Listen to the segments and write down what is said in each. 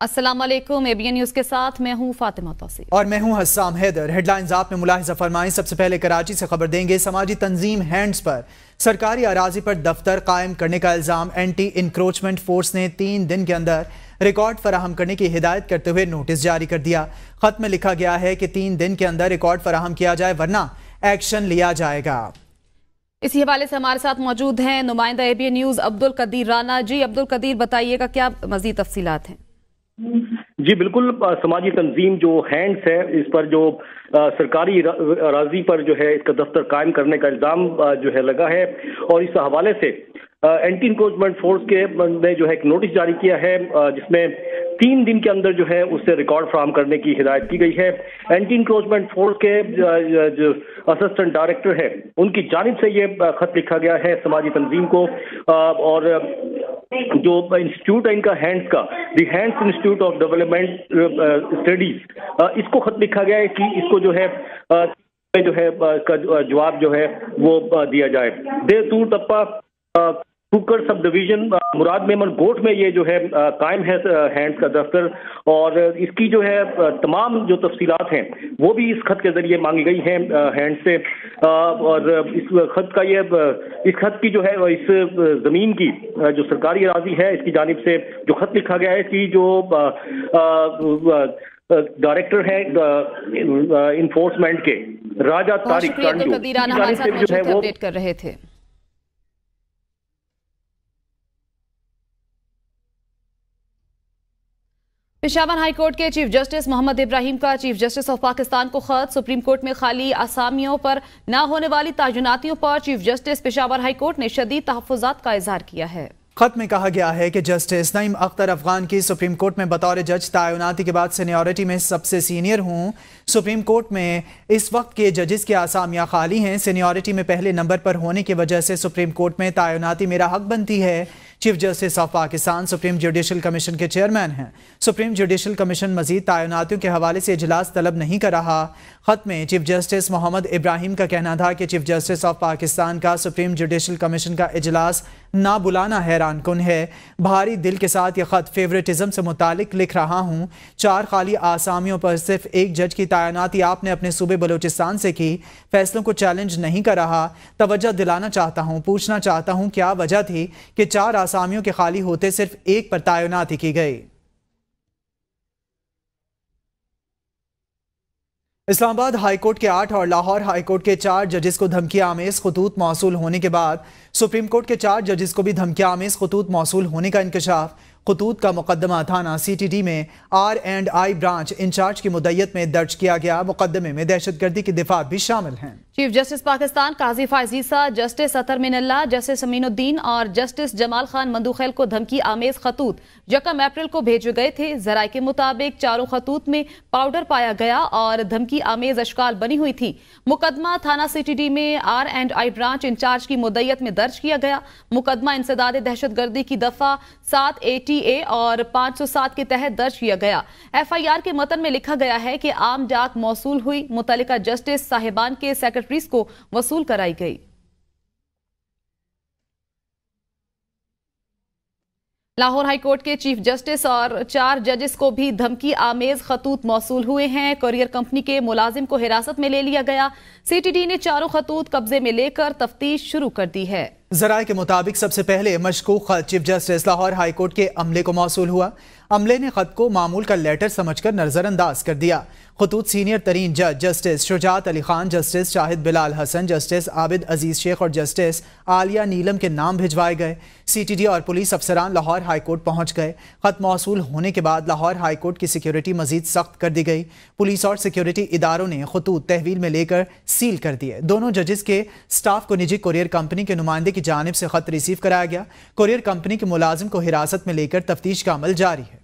अस्सलाम वालेकुम, ABN news के साथ मैं हूं फातिमा तौसीफ और मैं हूं हस्साम हैदर। हेडलाइंस आप में मुलाहिजा फरमाएं। सबसे पहले कराची से खबर देंगे। समाजी तंजीम हैंड्स पर सरकारी अराजी पर दफ्तर कायम करने का इल्जाम। एंटी इंक्रोचमेंट फोर्स ने 3 दिन के अंदर रिकॉर्ड फराहम करने की हिदायत करते हुए नोटिस जारी कर दिया। खत में लिखा गया है कि 3 दिन के अंदर रिकॉर्ड फराहम किया जाए वरना एक्शन लिया जाएगा। इसी हवाले से हमारे साथ मौजूद हैं नुमाइंदा ABN न्यूज़ अब्दुल कदीर राना। जी अब्दुल कदीर, बताइएगा क्या मजीद तफसीलात हैं? जी बिल्कुल, समाजी तंजीम जो हैंड्स है इस पर जो सरकारी अराजी पर जो है इसका दफ्तर कायम करने का इल्ज़ाम जो है लगा है और इस हवाले से एंटी इंक्रोचमेंट फोर्स के ने जो है एक नोटिस जारी किया है जिसमें 3 दिन के अंदर जो है उससे रिकॉर्ड फराहम करने की हिदायत की गई है। एंटी इंक्रोचमेंट फोर्स के जो असिस्टेंट डायरेक्टर है उनकी जानिब से ये खत लिखा गया है समाजी तंजीम को और जो इंस्टीट्यूट है इनका हैंड्स का दी hands institute of development studies इसको खत लिखा गया है कि इसको जो है का जवाब जो है वो दिया जाए। देतू टप्पा कुकर सब डिवीजन मुराद मेमन गोट में ये जो है कायम है हैंड्स का दफ्तर और इसकी जो है तमाम जो तफसीलात हैं वो भी इस खत के जरिए मांगी गई हैं हैंड से और इस खत का इस खत की जो है इस ज़मीन की जो सरकारी अराजी है इसकी जानिब से जो खत लिखा गया है कि जो डायरेक्टर है इन्फोर्समेंट के राजा तारिक जो है वो अपडेट कर रहे थे। पेशावर हाई कोर्ट के चीफ जस्टिस मोहम्मद इब्राहिम का चीफ जस्टिस ऑफ पाकिस्तान को खत। सुप्रीम कोर्ट में खाली आसामियों पर ना होने वाली तैनातियों पर chief justice Peshawar high court ने शदीद तहफ़्फ़ुज़ात का इज़हार किया है। खत में कहा गया है कि जस्टिस नईम अख्तर अफगान की सुप्रीम कोर्ट में बतौर जज तैनाती के बाद सीनियरिटी में सबसे सीनियर हूँ। सुप्रीम कोर्ट में इस वक्त के जजेस की आसामियाँ खाली हैं। सीनियरिटी में पहले नंबर पर होने की वजह से सुप्रीम कोर्ट में तैनाती मेरा हक बनती है। Chief justice of Pakistan supreme judicial commission के चेयरमैन हैं। सुप्रीम जुडिशल कमीशन मजीद तैनातियों के हवाले से इजलास तलब नहीं कर रहा। खत में चीफ जस्टिस मोहम्मद इब्राहिम का कहना था कि चीफ जस्टिस ऑफ पाकिस्तान का सुप्रीम जुडिशल कमीशन का इजलास ना बुलाना हैरान कुन है। भारी दिल के साथ यह खत फेवरेटिज्म से मुतालिक लिख रहा हूँ। 4 खाली आसामियों पर सिर्फ एक जज की तैनाती आपने अपने सूबे बलूचिस्तान से की। फैसलों को चैलेंज नहीं कर रहा। तवज्जो दिलाना चाहता हूँ, पूछना चाहता हूँ क्या वजह थी कि 4 आसामियों के खाली होते सिर्फ एक पर तैनाती की गई। इस्लामाबाद हाई कोर्ट के 8 और लाहौर हाई कोर्ट के 4 जजेस को धमकी आमेज खतूत मौसूल होने के बाद सुप्रीम कोर्ट के 4 जजेस को भी धमकी आमेज खतूत मौसूल होने का इंकशाफ। खतूत का मुकदमा थाना CTD में R&I ब्रांच इंचार्ज की मुद्दत में दर्ज किया गया। मुकदमे में दहशतगर्दी की दिफा भी शामिल हैं। चीफ जस्टिस पाकिस्तान काजी फायजीसा, जस्टिस अतर मिनल्ला, जस्टिस अमीनुद्दीन और जस्टिस जमाल खान मंदुखैल को धमकी आमेज खतूत 1 अप्रैल को भेजे गए थे। जराये के मुताबिक चारों खतूत में पाउडर पाया गया और धमकी आमेज अशकाल बनी हुई थी। मुकदमा थाना CTD में R&I ब्रांच इंचार्ज की मुद्दत में दर्ज किया गया। मुकदमा इंसदाद दहशतगर्दी की दफा 7ATA और 507 के तहत दर्ज किया गया। FIR के मतन में लिखा गया है कि आम डाक मौसूल हुई, मुतल्लिका जस्टिस साहिबान के सेक्रेटरीज को वसूल कराई गई। लाहौर हाई कोर्ट के चीफ जस्टिस और 4 जजेस को भी धमकी आमेज खतूत मौसूल हुए हैं। कोरियर कंपनी के मुलाजिम को हिरासत में ले लिया गया। CTD ने चारों खतूत कब्जे में लेकर तफ्तीश शुरू कर दी है। जराये के मुताबिक सबसे पहले मशकूक खत chief justice Lahore high court के अमले को मौसूल हुआ। अमले ने खत को मामूल का लेटर समझकर नजरअंदाज कर दिया। खतूत सीनियर तरीन जज justice Shujaat Ali Khan, justice Shahid Bilal Hasan, justice Abid Aziz Sheikh और जस्टिस आलिया नीलम के नाम भिजवाए गए। CTD और पुलिस अफसरान लाहौर हाई कोर्ट पहुंच गए। खत मौसूल होने के बाद लाहौर हाई कोर्ट की सिक्योरिटी मजीद सख्त कर दी गई। पुलिस और सिक्योरिटी इदारों ने खतूत तहवील में लेकर सील कर दिए। दोनों जजेस के स्टाफ को निजी कोरियर कंपनी के नुमाइंदे की जानिब से खत रिसीव कराया गया। कोरियर कंपनी के मुलाजिम को हिरासत में लेकर तफ्तीश का अमल जारी है।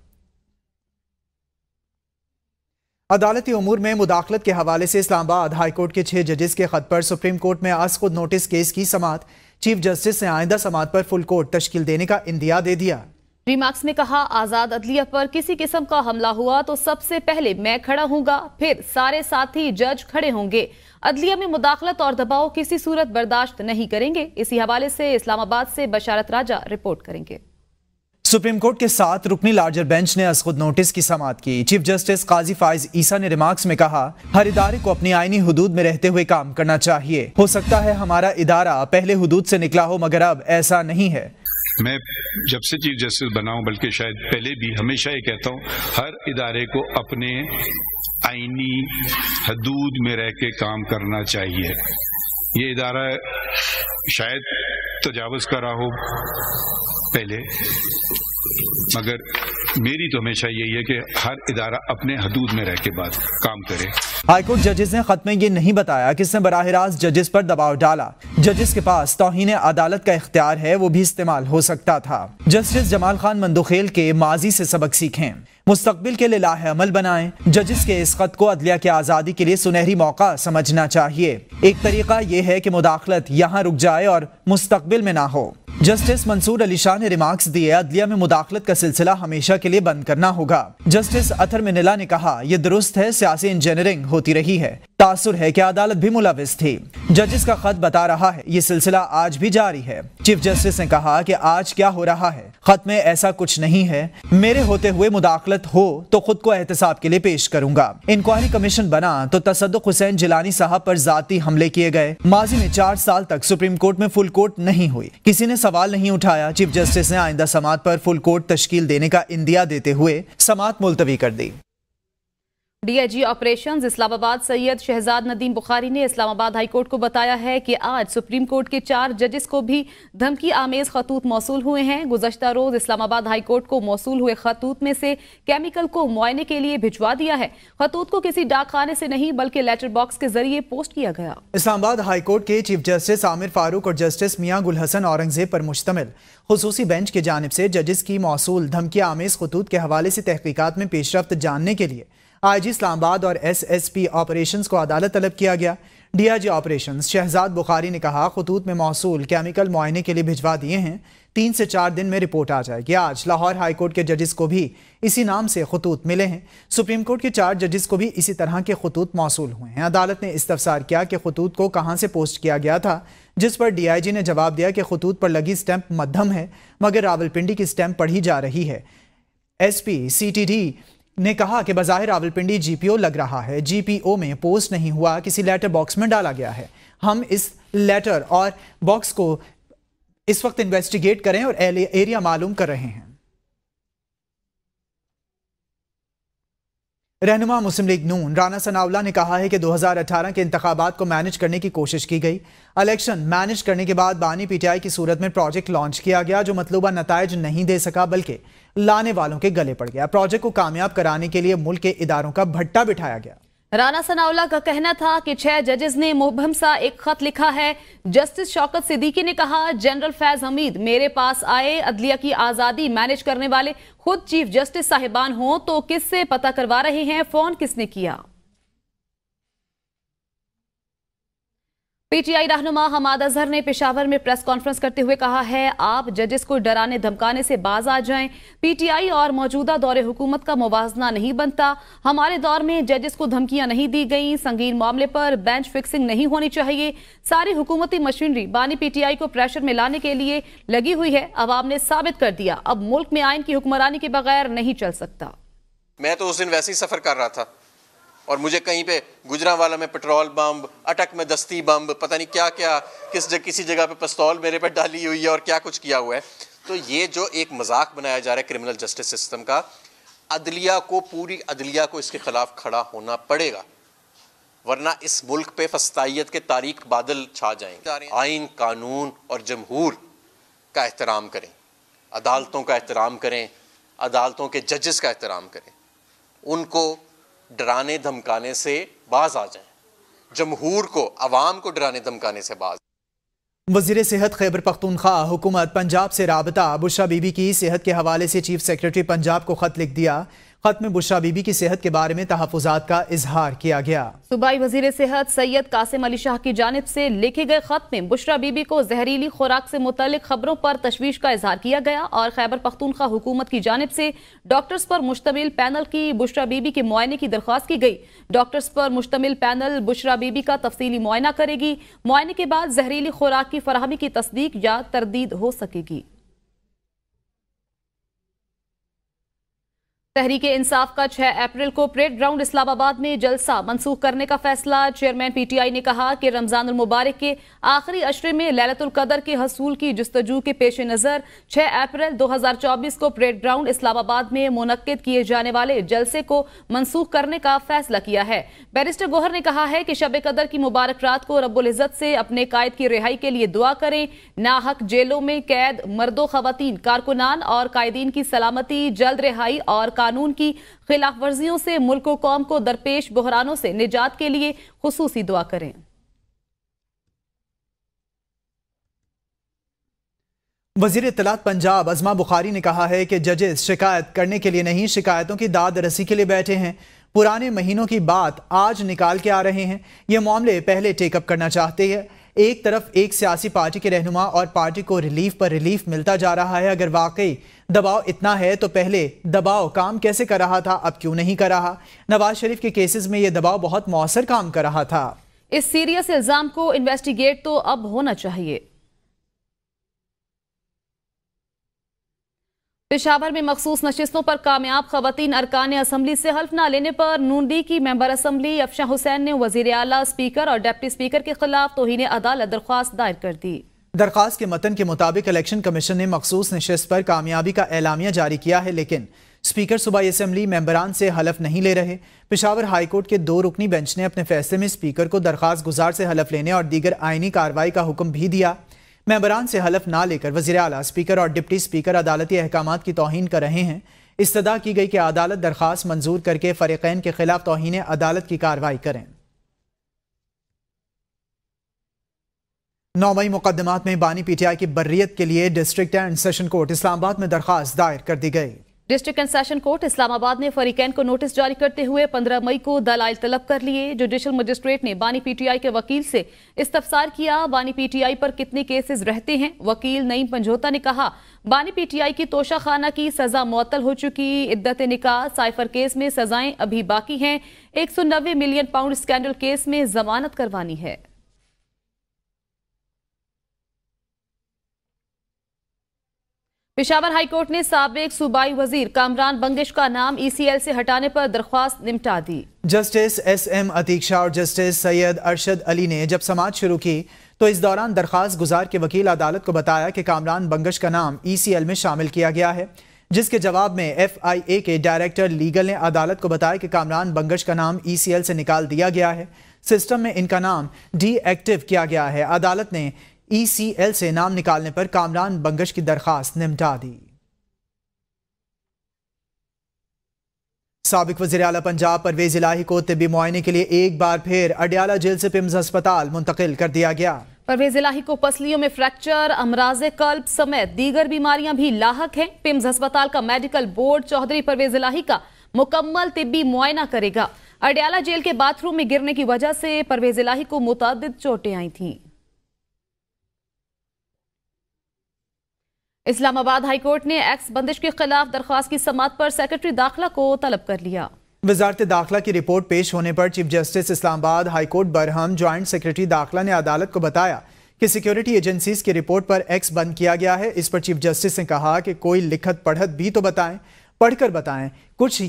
अदालती उमूर में मुदाखलत के हवाले से इस्लामाबाद हाई कोर्ट के 6 जजेस के खत पर सुप्रीम कोर्ट में आज खुद नोटिस केस की समाअत। चीफ जस्टिस ने आइंदा समाअत पर फुल कोर्ट तश्कील देने का इंदिया दे दिया। रिमार्क्स में कहा, आजाद अदलिया पर किसी किस्म का हमला हुआ तो सबसे पहले मैं खड़ा हूंगा, फिर सारे साथी जज खड़े होंगे। अदलिया में मुदाखलत और दबाव किसी सूरत बर्दाश्त नहीं करेंगे। इसी हवाले से इस्लामाबाद से बशारत राजा रिपोर्ट करेंगे। सुप्रीम कोर्ट के 7 रुकनी लार्जर बेंच ने अज़ खुद नोटिस की समाअत की। चीफ जस्टिस काजी फाइज ईसा ने रिमार्क्स में कहा, हर इदारे को अपनी आईनी हुदूद में रहते हुए काम करना चाहिए। हो सकता है हमारा इदारा पहले हुदूद से निकला हो, मगर अब ऐसा नहीं है। मैं जब से चीफ जस्टिस बना हूं, बल्कि शायद पहले भी, हमेशा ये कहता हूं, हर इदारे को अपने आईनी हदूद में रह के काम करना चाहिए। ये इदारा शायद तजावुज़ कर रहा हो पहले, मगर मेरी तो हमेशा यही है कि हर इदारा अपने हदूद में रह के बाद काम करे। हाईकोर्ट जजेस ने खत में ये नहीं बताया किसने बराह रास्त जजेस पर दबाव डाला। जजेस के पास तौहीन अदालत का इख्तियार है, वो भी इस्तेमाल हो सकता था। जस्टिस जमाल खान मंदुखेल के माजी से सबक सीखें, मुस्तकबिल के लिए लाहे अमल बनाएं। जजिस के इस खत को अदलिया की आज़ादी के लिए सुनहरी मौका समझना चाहिए। एक तरीका यह है कि मुदाखलत यहाँ रुक जाए और मुस्तकबिल में ना हो। जस्टिस मंसूर अली शाह ने रिमार्क्स दिए, अदलिया में मुदाखलत का सिलसिला हमेशा के लिए बंद करना होगा। जस्टिस अतर मिनिला ने कहा, यह दुरुस्त है, सियासी इंजीनियरिंग होती रही है, तासुर है कि अदालत भी मुलविस थी। जजिस का खत बता रहा है ये सिलसिला आज भी जारी है। चीफ जस्टिस ने कहा कि आज क्या हो रहा है, खत में ऐसा कुछ नहीं है। मेरे होते हुए मुदाखलत हो तो खुद को एहतसाब के लिए पेश करूंगा। इंक्वायरी कमीशन बना तो तसद्दुक हुसैन जिलानी साहब पर जाती हमले किए गए। माजी में 4 साल तक सुप्रीम कोर्ट में फुल कोर्ट नहीं हुई, किसी ने सवाल नहीं उठाया। चीफ जस्टिस ने आइंदा समाअत पर फुल कोर्ट तश्कील देने का इंदिया देते हुए समाअत मुलतवी कर दी। डीआईजी ऑपरेशंस इस्लामाबाद सैयद शहजाद नदीम बुखारी ने इस्लामाबाद हाई कोर्ट को बताया है कि आज सुप्रीम कोर्ट के 4 जजेस को भी धमकी आमेज खतूत मौसूल हुए हैं। गुज़श्ता रोज इस्लामाबाद हाई कोर्ट को मौसूल हुए खतूत में से केमिकल को मुआयने के लिए भिजवा दिया है। खतूत को किसी डाक खाने से नहीं बल्कि लेटर बॉक्स के जरिए पोस्ट किया गया। इस्लामाबाद हाई कोर्ट के चीफ जस्टिस आमिर फारूक और जस्टिस मियां गुल हसन औरंगजेब पर मुश्तमिल खुसूसी बेंच की जानिब से जजेस की मौसूल धमकी आमेज खतूत के हवाले से तहकीकात में पेशरफ्त जानने के लिए आईजी इस्लामाबाद और एसएसपी ऑपरेशंस को अदालत तलब किया गया। डीआईजी ऑपरेशंस शहजाद बुखारी ने कहा, खतूत में मौसूल केमिकल मुआयने के लिए भिजवा दिए हैं, 3 से 4 दिन में रिपोर्ट आ जाएगी। आज लाहौर हाई कोर्ट के जजेस को भी इसी नाम से खतूत मिले हैं। सुप्रीम कोर्ट के 4 जजेस को भी इसी तरह के खतूत मौसूल हुए हैं। अदालत ने इस्तफसार किया कि खतूत को कहाँ से पोस्ट किया गया था, जिस पर डीआईजी ने जवाब दिया कि खतूत पर लगी स्टैंप मध्यम है, मगर रावलपिंडी की स्टैंप पढ़ी जा रही है। एसपी सीटीडी ने कहा कि बज़ाहिर रावलपिंडी जीपीओ लग रहा है, जीपीओ में पोस्ट नहीं हुआ, किसी लेटर बॉक्स में डाला गया है। हम इस लेटर और बॉक्स को इस वक्त इन्वेस्टिगेट करें और एरिया मालूम कर रहे हैं। रहनुमा मुस्लिम लीग नून राना सनाउल्लाह ने कहा है कि 2018 के इंतखाबात को मैनेज करने की कोशिश की गई। इलेक्शन मैनेज करने के बाद बानी पीटीआई की सूरत में प्रोजेक्ट लॉन्च किया गया जो मतलूबा नताइज नहीं दे सका, बल्कि लाने वालों के गले पड़ गया। प्रोजेक्ट को कामयाब कराने के लिए मुल्क के इदारों का भट्टा बिठाया गया। राना सनाउल्लाह का कहना था कि 6 जजेस ने मुबहम सा एक खत लिखा है। जस्टिस शौकत सिद्दीकी ने कहा, जनरल फैज हमीद मेरे पास आए, अदलिया की आजादी मैनेज करने वाले खुद चीफ जस्टिस साहिबान हों तो किससे पता करवा रहे हैं, फोन किसने किया। पीटीआई रहनुमा हमाद अजहर ने पेशावर में प्रेस कॉन्फ्रेंस करते हुए कहा है, आप जजेस को डराने धमकाने से बाज आ जाएं। पीटीआई और मौजूदा दौरे हुकूमत का मुवाजना नहीं बनता। हमारे दौर में जजेस को धमकियां नहीं दी गई। संगीन मामले पर बेंच फिक्सिंग नहीं होनी चाहिए। सारी हुकूमती मशीनरी बानी पीटीआई को प्रेशर में लाने के लिए लगी हुई है। अवाम ने साबित कर दिया, अब मुल्क में आइन की हुक्मरानी के बगैर नहीं चल सकता। मैं तो उस दिन वैसे ही सफर कर रहा था और मुझे कहीं पे गुजरांवाला में पेट्रोल बम, अटक में दस्ती बम, पता नहीं क्या क्या, किसी जगह पे पिस्तौल मेरे पे डाली हुई है और क्या कुछ किया हुआ है। तो ये जो एक मजाक बनाया जा रहा है क्रिमिनल जस्टिस सिस्टम का, अदलिया को, पूरी अदलिया को इसके खिलाफ खड़ा होना पड़ेगा, वरना इस मुल्क पे फस्तायत के तारीख बादल छा जाएंगे। आइन, कानून और जमहूर का एहतराम करें, अदालतों का एहतराम करें, अदालतों के जजेस का एहतराम करें, उनको डराने धमकाने से बाज आ जाएं, जमहूर को, अवाम को डराने धमकाने से बाज। वज़ीर सेहत खैबर पख्तूनख्वा हुकूमत पंजाब से राबता बुशरा बीबी की सेहत के हवाले से चीफ सेक्रेटरी पंजाब को खत लिख दिया। खत में बुशरा बीबी की सेहत के बारे में तहफ़्फ़ुज़ात का इजहार किया गया। सूबाई वज़ीर सेहत सैयद कासिम अली शाह की जानिब से लिखे गए खत में बुशरा बीबी को जहरीली खुराक से मुतल्लिक खबरों पर तशवीश का इजहार किया गया और खैबर पख्तूनख्वा हुकूमत की जानिब से डॉक्टर्स पर मुश्तमिल पैनल की बुशरा बीबी के मुआयने की दरख्वास्त की गई। डॉक्टर्स पर मुश्तमिल पैनल बुशरा बीबी का तफसीली मुआयना करेगी। मुआयने के बाद जहरीली खुराक की फराहमी की तस्दीक या तरदीद हो सकेगी। तहरीक इंसाफ का 6 अप्रैल को परेड ग्राउंड इस्लामाबाद में जलसा मंसूख करने का फैसला। चेयरमैन पीटीआई ने कहा कि रमजानुल मुबारक के आखिरी अशरे में लैलतुल कदर के हसूल की जुस्तजू के पेश नज़र 6 अप्रैल 2024 को परेड ग्राउंड इस्लामाबाद में मुनक्किद किए जाने वाले जलसे को मंसूख करने का फैसला किया है। बैरिस्टर गोहर ने कहा है कि शब कदर की मुबारक रात को रब्बुल इज्जत से अपने कायद की रिहाई के लिए दुआ करें। नाहक जेलों में कैद मर्दों, खवातीन, कारकुनान और कायदीन की सलामती, जल्द रिहाई और कानून की खिलाफ वर्जियों से मुल्क व कौम को दरपेश बहरानों से निजात के लिए खुसूसी दुआ करें। वजीर इत्तलात पंजाब अज़मा बुखारी ने कहा है कि जजेस शिकायत करने के लिए नहीं, शिकायतों की दाद रसी के लिए बैठे हैं। पुराने महीनों की बात आज निकाल के आ रहे हैं। ये मामले पहले टेकअप करना चाहते हैं। एक तरफ एक सियासी पार्टी के रहनुमा और पार्टी को रिलीफ पर रिलीफ मिलता जा रहा है। अगर वाकई दबाव इतना है तो पहले दबाव काम कैसे कर रहा था, अब क्यों नहीं कर रहा? नवाज शरीफ के केसेस में यह दबाव बहुत मौसर काम कर रहा था। इस सीरियस इल्जाम को इन्वेस्टिगेट तो अब होना चाहिए। पेशावर में मखसूस नशिस्तों पर कामयाब खवातीन अरकान असम्बली से हल्फ न लेने पर नून लीग की मेंबर असम्बली अफशां हुसैन ने वजीर आला, स्पीकर और डिप्टी स्पीकर के खिलाफ तौहीन अदालत दरख्वास्त दायर कर दी। दरख्वास्त के मतन के मुताबिक इलेक्शन कमीशन ने मखसूस नशिस्त पर कामयाबी का एलामिया जारी किया है, लेकिन स्पीकर सूबाई असम्बली मेंबरान से हलफ नहीं ले रहे। पेशावर हाईकोर्ट के 2 रुकनी बेंच ने अपने फैसले में स्पीकर को दरख्वास्त गुजार से हलफ लेने और दीगर आईनी कार्रवाई का हुक्म भी दिया। मेंबरान से हलफ ना लेकर वज़ीर आला, स्पीकर और डिप्टी स्पीकर अदालती अहकामात की तौहीन कर रहे हैं। इस्तदा की गई कि अदालत दरख्वास्त मंजूर करके फरीक़ैन के खिलाफ तौहीन अदालत की कार्रवाई करें। 9 मई मुकदमात में बानी पीटीआई की बर्रियत के लिए district and session court Islamabad में दरख्वास्त दायर कर दी गई। District and session court Islamabad ने फरीकैन को नोटिस जारी करते हुए 15 मई को दलाइल तलब कर लिए। जुडिशल मजिस्ट्रेट ने बानी पीटीआई के वकील से इस्तफसार किया, बानी पीटीआई पर कितने केसेस रहते हैं। वकील नईम पंजोता ने कहा, बानी पीटीआई की तोशा खाना की सजा मुअत्तल हो चुकी। इद्दत निकाह साइफर केस में सजाएं अभी बाकी हैं। 190 मिलियन पाउंड स्कैंडल केस में जमानत करवानी है। पेशावर हाईकोर्ट ने साबिक सूबाई वजीर कामरान बंगिश का नाम ECL से हटाने पर दरख्वास्त निपटा दी। जस्टिस SM अतीक शाह और जस्टिस सैयद अरशद अली ने जब समाअत शुरू की तो इस दौरान दरख्वास्त गुजार के वकील अदालत को बताया कि कामरान बंगिश का नाम ECL में शामिल किया गया है, जिसके जवाब में FIA के डायरेक्टर लीगल ने अदालत को बताया कि कामरान बंगिश का नाम ECL से निकाल दिया गया है, सिस्टम में इनका नाम डीएक्टिव किया गया है। अदालत ने ECL से नाम निकालने पर कामरान बंगिश की दरखास्त निपटा दी। साबिक वज़ीर आला पंजाब परवेज इलाही को तिब्बी मुआयने के लिए एक बार फिर अडियाला जेल से पिम्स अस्पताल मुंतकिल कर दिया गया। परवेज इलाही को पसलियों में फ्रैक्चर, अमराज कल्ब समेत दीगर बीमारियां भी लाहक हैं। पिम्स अस्पताल का मेडिकल बोर्ड चौधरी परवेज इलाही का मुकम्मल तिब्बी मुआयना करेगा। अडियाला जेल के बाथरूम में गिरने की वजह से परवेज इलाही को मुतअद्दिद चोटें आई थीं। इस्लामाबाद हाईकोर्ट ने एक्स बंदिश के खिलाफ दरख्वास्त की समाअत पर सेक्रेटरी दाखिला को तलब कर लिया। वजारत दाखिला की रिपोर्ट पेश होने पर chief justice Islamabad high court Barham joint secretary दाखिला ने अदालत को बताया कि सिक्योरिटी एजेंसीज की रिपोर्ट पर एक्स बंद किया गया है। इस पर चीफ जस्टिस ने कहा कि कोई लिखत पढ़त भी तो बताएं, पढ़कर बताएं, कुछ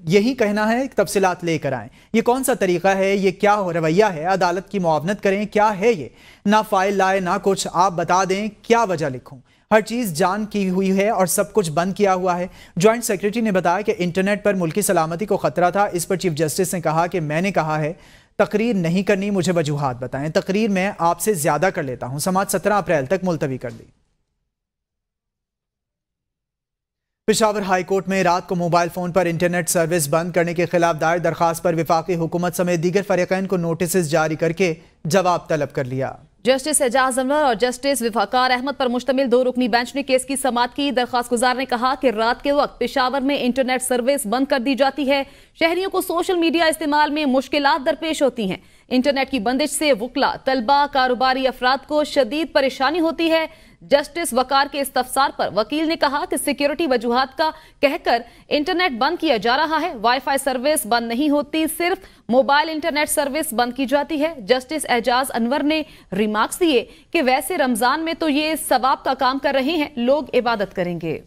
यही कहना है, तफसीलात लेकर आएं। ये कौन सा तरीका है, ये क्या रवैया है? अदालत की मुआवनत करें, क्या है ये? ना फाइल लाए ना कुछ, आप बता दें क्या वजह लिखूं। हर चीज़ जान की हुई है और सब कुछ बंद किया हुआ है। ज्वाइंट सेक्रेटरी ने बताया कि इंटरनेट पर मुल्की सलामती को खतरा था। इस पर चीफ जस्टिस ने कहा कि मैंने कहा है तकरीर नहीं करनी, मुझे वजूहात बताएं। तकरीर मैं आपसे ज्यादा कर लेता हूं। समाअत 17 अप्रैल तक मुलतवी कर दी। पेशावर हाई कोर्ट में रात को मोबाइल फोन पर इंटरनेट सर्विस बंद करने के खिलाफ दायर दरखास्त पर विफाकी हुकूमत समेत दीगर फरीकैन को नोटिस जारी करके जवाब तलब कर लिया। जस्टिस एजाज अनवर और जस्टिस वफाकार अहमद पर मुश्तमिल 2 रुकनी बेंच ने केस की समाअत की। दरखास्त गुजार ने कहा कि रात के वक्त पेशावर में इंटरनेट सर्विस बंद कर दी जाती है। शहरियों को सोशल मीडिया इस्तेमाल में मुश्किलात दरपेश होती हैं। इंटरनेट की बंदिश से वुकला, तलबा, कारोबारी अफराद को शदीद परेशानी होती है। जस्टिस वकार के इस्तफसार पर वकील ने कहा कि सिक्योरिटी वजूहात का कहकर इंटरनेट बंद किया जा रहा है। वाईफाई सर्विस बंद नहीं होती, सिर्फ मोबाइल इंटरनेट सर्विस बंद की जाती है। जस्टिस एजाज अनवर ने रिमार्क्स दिए कि वैसे रमजान में तो ये सवाब का काम कर रहे हैं, लोग इबादत करेंगे।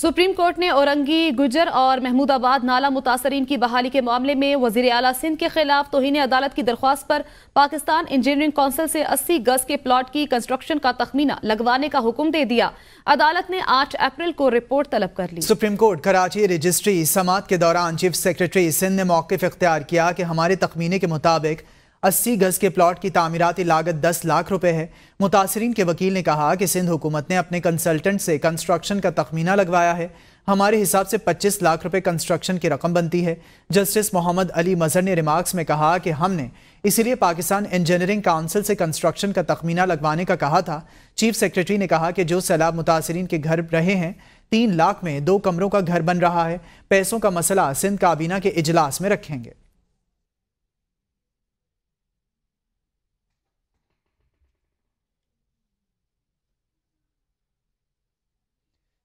सुप्रीम कोर्ट ने औरंगी, गुजर और महमूदाबाद नाला मुतासरीन की बहाली के मामले में वजीर आला सिंध के खिलाफ तौहीन अदालत की दरख्वास्त पर पाकिस्तान इंजीनियरिंग काउंसिल से 80 गज के प्लॉट की कंस्ट्रक्शन का तखमीना लगवाने का हुक्म दे दिया। अदालत ने 8 अप्रैल को रिपोर्ट तलब कर ली। सुप्रीम कोर्ट कराची रजिस्ट्री समात के दौरान चीफ सेक्रेटरी सिंध ने मौक़िफ़ इख्तियार किया कि हमारे तखमीने के मुताबिक 80 गज के प्लॉट की तामीराती लागत 10 लाख रुपए है। मुतासरीन के वकील ने कहा कि सिंध हुकूमत ने अपने कंसल्टेंट से कंस्ट्रक्शन का तखमीना लगवाया है। हमारे हिसाब से 25 लाख रुपए कंस्ट्रक्शन की रकम बनती है। जस्टिस मोहम्मद अली मजहर ने रिमार्क्स में कहा कि हमने इसीलिए पाकिस्तान इंजीनियरिंग काउंसिल से कंस्ट्रक्शन का तखमीना लगवाने का कहा था। चीफ सेक्रेटरी ने कहा कि जो सैलाब मुतासरीन के घर रहे हैं, 3 लाख में 2 कमरों का घर बन रहा है। पैसों का मसला सिंध काबीना के इजलास में रखेंगे।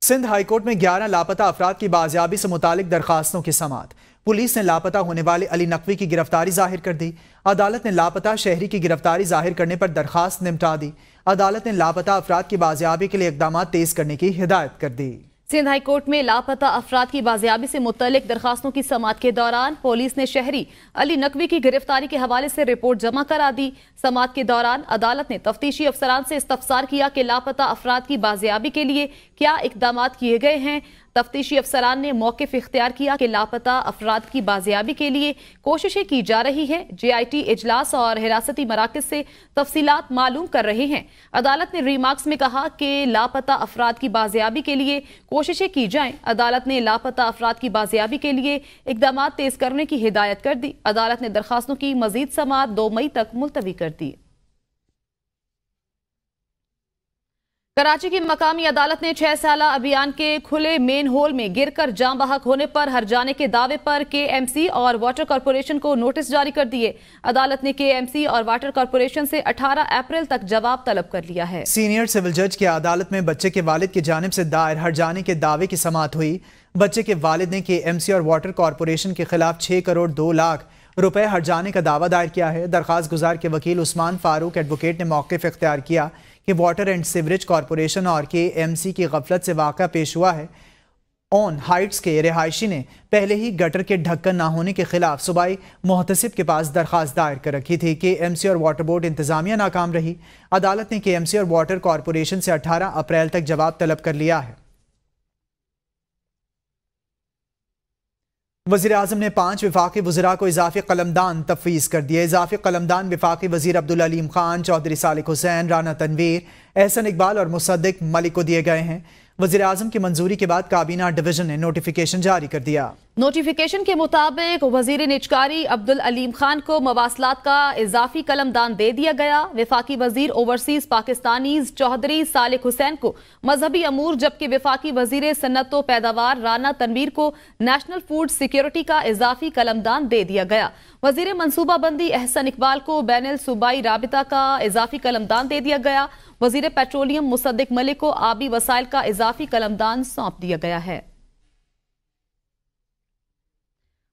सिंध हाई कोर्ट में 11 लापता अफराद की बाजियाबी से मुतालिक दरखास्तों की समात। पुलिस ने लापता होने वाले अली नकवी की गिरफ्तारी जाहिर कर दी। अदालत ने लापता शहरी की गिरफ्तारी जाहिर करने पर दरखास्त निपटा दी। अदालत ने लापता अफराद की बाजियाबी के लिए इकदाम तेज करने की हिदायत कर दी। सिंध हाई कोर्ट में लापता अफराद की बाजियाबी से मुतल्लिक दरखास्तों की समात के दौरान पुलिस ने शहरी अली नकवी की गिरफ्तारी के हवाले से रिपोर्ट जमा करा दी। समात के दौरान अदालत ने तफ्तीशी अफसरान से इस्तफसार किया कि लापता अफराद की बाजियाबी के लिए क्या इकदाम किए गए हैं। तफ्तीशी अफसरान ने मौक़िफ़ इख्तियार किया कि लापता अफराद की बाजियाबी के लिए कोशिशें की जा रही हैं। JIT इजलास और हिरासती मराकज़ से तफसीलात मालूम कर रहे हैं। अदालत ने रिमार्क्स में कहा कि लापता अफराद की बाजियाबी के लिए कोशिशें की जाएं। अदालत ने लापता अफराद की बाजियाबी के लिए इकदाम तेज करने की हिदायत कर दी। अदालत ने दरखास्तों की मजीद समात 2 मई तक मुलतवी कर दी। कराची की मकामी अदालत ने 6 साला अभियान के खुले मेन होल में गिरकर जान बहक होने पर हर्जाने के दावे पर KMC और वाटर कॉरपोरेशन को नोटिस जारी कर दिए। अदालत ने KMC और वाटर कॉरपोरेशन से 18 अप्रैल तक जवाब तलब कर लिया है। सीनियर सिविल जज की अदालत में बच्चे के वालिद की जानिब से दायर हर्जाने के दावे की समात हुई। बच्चे के वालिद ने KMC और वाटर कॉरपोरेशन के खिलाफ 6 करोड़ 2 लाख रुपए हर्जाने का दावा दायर किया है। दरखास्त गुजार के वकील उस्मान फारूक एडवोकेट ने मौक़िफ़ इख्तियार किया कि वाटर एंड सीवरेज कॉरपोरेशन और KMC की गफलत से वाक़ा पेश हुआ है। ऑन हाइट्स के रिहायशी ने पहले ही गटर के ढक्कन ना होने के खिलाफ सूबाई मुहतसिब के पास दरखास्त दायर कर रखी थी। KMC और वाटर बोर्ड इंतजामिया नाकाम रही। अदालत ने KMC और वाटर कॉरपोरेशन से 18 अप्रैल तक जवाब तलब कर लिया है। वज़ीर आज़म ने 5 विफाकी वज़रा को इजाफी कलमदान तफवीज़ कर दिए। इजाफी कलमदान विफाकी वज़ीर अब्दुल अलीम खान, चौधरी सालिक हुसैन, राना तनवीर, एहसन इकबाल और मुसद्दिक मलिक को दिए गए हैं। वज़ीर आज़म की मंजूरी के बाद काबीना डिवीजन ने नोटिफिकेशन जारी कर दिया। नोटिफिकेशन के मुताबिक वजीर निजकारी अब्दुल अलीम खान को मवासलात का इजाफी कलमदान दे दिया गया। विफाकी वजीर ओवरसीज पाकिस्तानीज चौधरी सालिक हुसैन को मजहबी अमूर, जबकि विफाकी वजीर सन्नत व पैदावार राना तनवीर को नेशनल फूड सिक्योरिटी का इजाफी कलमदान दे दिया गया। वजीर मनसूबा बंदी एहसन इकबाल को बैनुल सूबाई राबिता का इजाफी कलमदान दे दिया गया। वजीर पेट्रोलियम मुसद्दिक मलिक को आबी वसाइल का इजाफी कलमदान सौंप दिया गया है।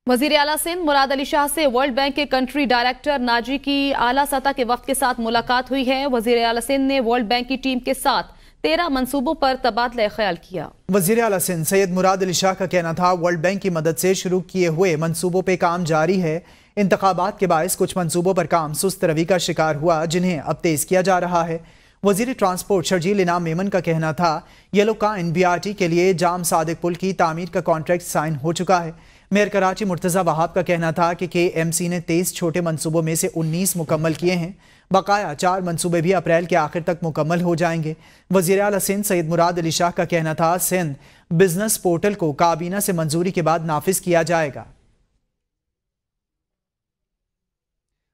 वजीर आला सिंध मुराद अली शाह से वर्ल्ड बैंक के कंट्री डायरेक्टर नाजी की आला सतह के वफ्द के साथ मुलाकात हुई है। वजीर आला सिंध ने वर्ल्ड बैंक की टीम के साथ 13 मंसूबों पर तबादला ख्याल किया। वजीर आला सिंध सैयद मुराद अली शाह का कहना था, वर्ल्ड बैंक की मदद से शुरू किए हुए मंसूबों पर काम जारी है। इंतखाबात के बायस कुछ मंसूबों पर काम सुस्त रवि का शिकार हुआ, जिन्हें अब तेज किया जा रहा है। वजीर ट्रांसपोर्ट शर्जील इनाम मेमन का कहना था, येलो का NBRT के लिए जाम सादिक पुल की तामीर का कॉन्ट्रैक्ट साइन हो चुका है। मेयर कराची मुर्तज़ा वहाब का कहना था कि KMC ने 23 छोटे मंसूबों में से 19 मुकम्मल किए हैं। बकाया 4 मंसूबे भी अप्रैल के आखिर तक मुकम्मल हो जाएंगे। वज़ीर आला सिंध सैयद मुराद अली शाह का कहना था, सिंध बिजनेस पोर्टल को काबीना से मंजूरी के बाद नाफिज किया जाएगा।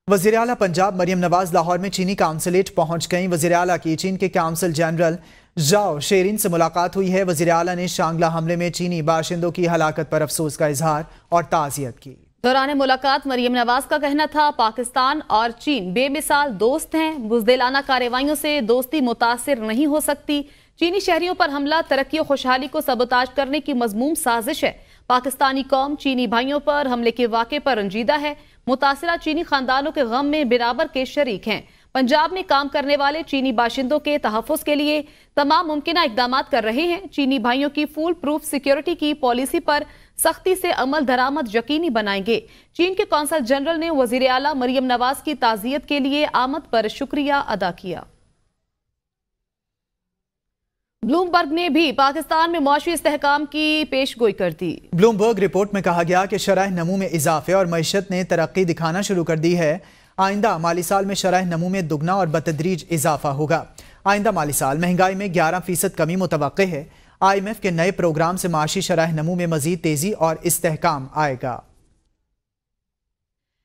वज़ीर आला पंजाब मरियम नवाज लाहौर में चीनी काउंसलेट पहुंच गई। वज़ीर आला की चीन के काउंसिल जनरल जाओ शेरिन से मुलाकात हुई है। वज़ीर आला ने शांगला हमले में चीनी बाशिंदों की हलाकत पर अफसोस का इजहार और ताज़ियत की। दौरान मुलाकात मरियम नवाज का कहना था, पाकिस्तान और चीन बेमिसाल दोस्त हैं। बुज़दिलाना कार्रवाइयों से दोस्ती मुतासिर नहीं हो सकती। चीनी शहरियों पर हमला तरक्की और खुशहाली को सबोताज करने की मज़मूम साजिश है। पाकिस्तानी कौम चीनी भाइयों पर हमले के वाक़े पर रंजीदा है। मुतासिरा चीनी खानदानों के गम में बराबर के शरीक हैं। पंजाब में काम करने वाले चीनी बाशिंदों के तहफ़्फ़ुज़ के लिए तमाम मुमकिन इक़दामात कर रहे हैं। चीनी भाइयों की फुल प्रूफ सिक्योरिटी की पॉलिसी पर सख्ती से अमल दरामद यकीनी बनाएंगे। चीन के कौंसल जनरल ने वज़ीर आला मरियम नवाज की ताज़ियत के लिए आमद पर शुक्रिया अदा किया। ब्लूमबर्ग ने भी पाकिस्तान में मुआशी इस्तेहकाम की पेशगोई कर दी। ब्लूमबर्ग रिपोर्ट में कहा गया कि शरह नमू में इजाफे और मईशत ने तरक्की दिखाना शुरू कर दी है। आइंदा माली साल में शरह नमू में दुगना और बतदरीज इजाफा होगा। आइंदा माली साल महंगाई में 11% कमी मुतवक्के है। IMF के नए प्रोग्राम से माशी शरह नमू में मजीद तेजी और इस्तेहकाम आएगा।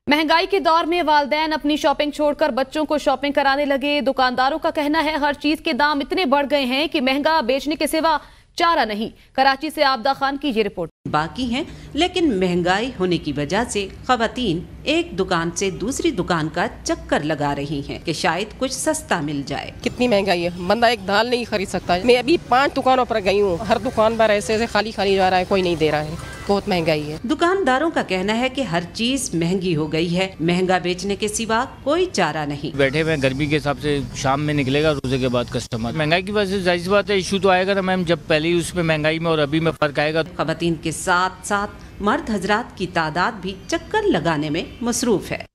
महंगाई के दौर में वालिदैन अपनी शॉपिंग छोड़कर बच्चों को शॉपिंग कराने लगे। दुकानदारों का कहना है हर चीज के दाम इतने बढ़ गए हैं कि महंगा बेचने के सिवा चारा नहीं। कराची से आबदा खान की ये रिपोर्ट। बाकी हैं, लेकिन महंगाई होने की वजह से खवातीन एक दुकान से दूसरी दुकान का चक्कर लगा रही हैं कि शायद कुछ सस्ता मिल जाए। कितनी महंगाई है, बंदा एक दाल नहीं खरीद सकता। मैं अभी 5 दुकानों पर गई हूँ, हर दुकान पर ऐसे खाली खाली जा रहा है, कोई नहीं दे रहा है। बहुत महंगाई है। दुकानदारों का कहना है कि हर चीज महंगी हो गई है, महंगा बेचने के सिवा कोई चारा नहीं। बैठे हुए गर्मी के हिसाब से शाम में निकलेगा रोजे के बाद कस्टमर। महंगाई की वजह से जाहिर सी बात है इशू तो आएगा ना मैम, जब पहले ही उसमें महंगाई में और अभी में फर्क आएगा। खवातीन के साथ साथ मर्द हजरात की तादाद भी चक्कर लगाने में मसरूफ है।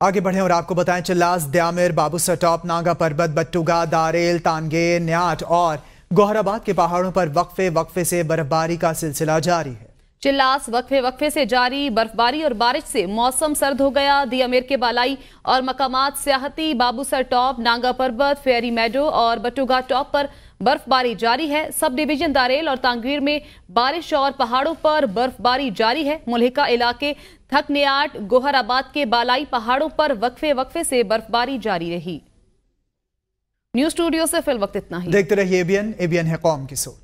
आगे बढ़े और आपको बताएं चिल्लास, द्यामिर, बाबूसर टॉप, नागा परबत, बट्टुगा, दारेल, तानगे, न्याट और गोहराबाद के पहाड़ों पर वक्फे से बर्फबारी का सिलसिला जारी है। चिल्लास वक्फे से जारी बर्फबारी और बारिश से मौसम सर्द हो गया। दियामिर के बालाई और मकामात सियाहती बाबूसर टॉप, नागा पर्वत, फेरी मेडो और बटुगा टॉप पर बर्फबारी जारी है। सब डिवीजन दारेल और तांगीर में बारिश और पहाड़ों पर बर्फबारी जारी है। मुल्हिका इलाके थकनियाट, गोहराबाद के बालाई पहाड़ों पर वक्फे से बर्फबारी जारी रही। न्यूज स्टूडियो से फिल वक्त इतना ही। देखते रहिए एबीएन है कौम की सोच।